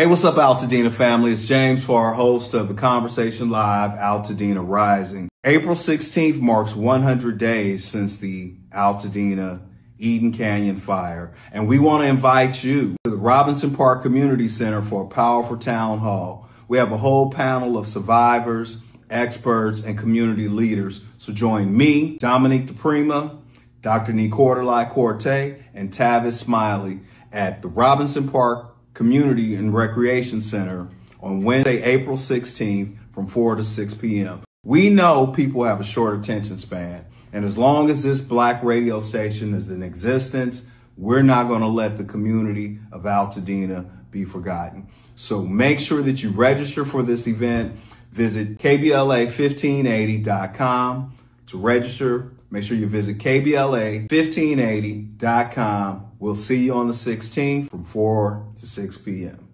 Hey, what's up, Altadena family? It's James for our host of the Conversation Live, Altadena Rising. April 16th marks 100 days since the Altadena Eden Canyon fire, and we want to invite you to the Robinson Park Community Center for a powerful town hall. We have a whole panel of survivors, experts, and community leaders. So join me, Dominique DePrima, Dr. Nicordelai Corte, and Tavis Smiley at the Robinson Park Community and Recreation Center on Wednesday, April 16th from 4 to 6 p.m. We know people have a short attention span, and as long as this Black radio station is in existence, we're not going to let the community of Altadena be forgotten. So make sure that you register for this event. Visit KBLA1580.com to register. Make sure you visit KBLA1580.com. We'll see you on the 16th from 4 to 6 p.m.